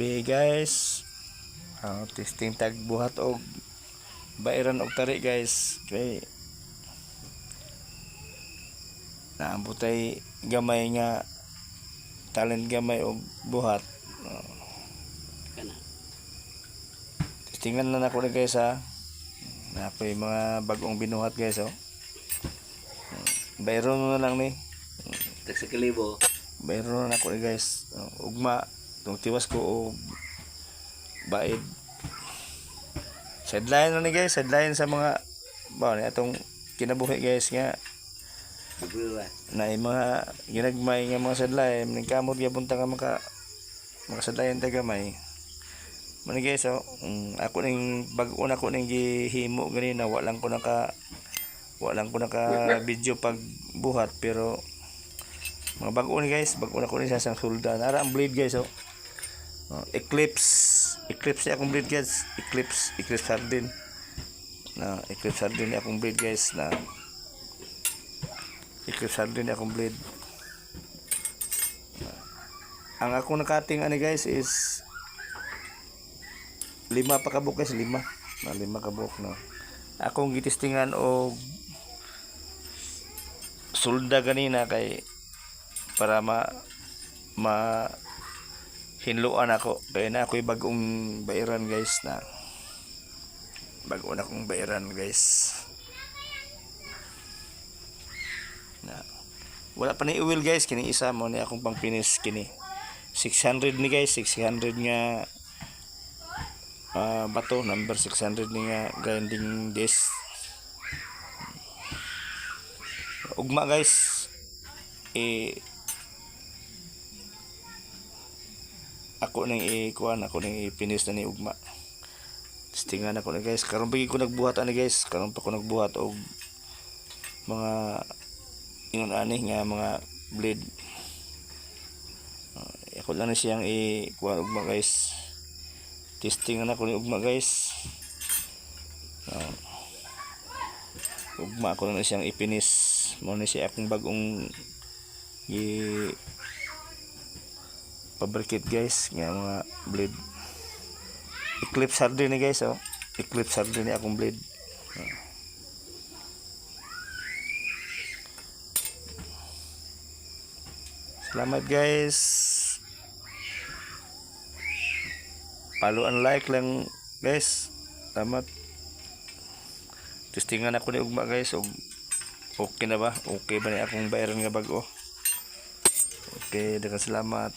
Be guys, testing tag buhat og bairan og tari guys. Kay naambutay gamay nga talent gamay og buhat. Testingan na nako ni guys ha. Na ako'y mga bagong binuhat guys oh. Bayron na lang ni. Tag sa kalibo. Bayron na nako ni guys. Ugma tong tiwas ko og baid. Sideline na ni guys, sideline sa mga ni atong kinabuhi guys nga na mga ginagmay nga mga sideline ning kamot gyapon ta nga mga sideline tagamay. Mani guys oh, ako ning bag-o na ko ning gihimo ganina wa lang ko naka video pag buhat pero mga bag-o ni guys, bag-o na ko ni sa sang sulda. Nara ang blade guys oh. Eclipse ya akong blade guys. Eclipse sardine. Eclipse sardine akong blade guys na. Eclipse sardine akong blade. Ang ako nakating ani guys is 5 pa kabuk guys, 5 kabuk no. Akong gitistingan og sulda ganina kay para ma hinluan ako kaya na ako'y bagong bairan guys na bago na akong bairan guys na wala pa ni uwil guys kini isa mo ni akong pang finish kini 600 ni guys 600 nga bato number 600 ni nga grinding disc ugma guys ako nang i-finish na ni ugma. Testingan ako na guys. Karon bagi ko nagbuhat ani guys. Karon pa ko nagbuhat og mga ingon ani nga mga blade. Ako lang na siyang i-kuha ugma guys. Testingan ako ni ugma guys. Ugma ako lang na siyang i-finish. Mo na siya akong bagong fabricate guys nga mga blade. Eclipse sardine guys oh. Eclipse sardine akong blade. Salamat guys. Follow and like lang guys. Salamat. Testingan ako ni ugma guys og okay na ba? Okay ba ni akong bayaran nga bag-o? Okay, daghang salamat.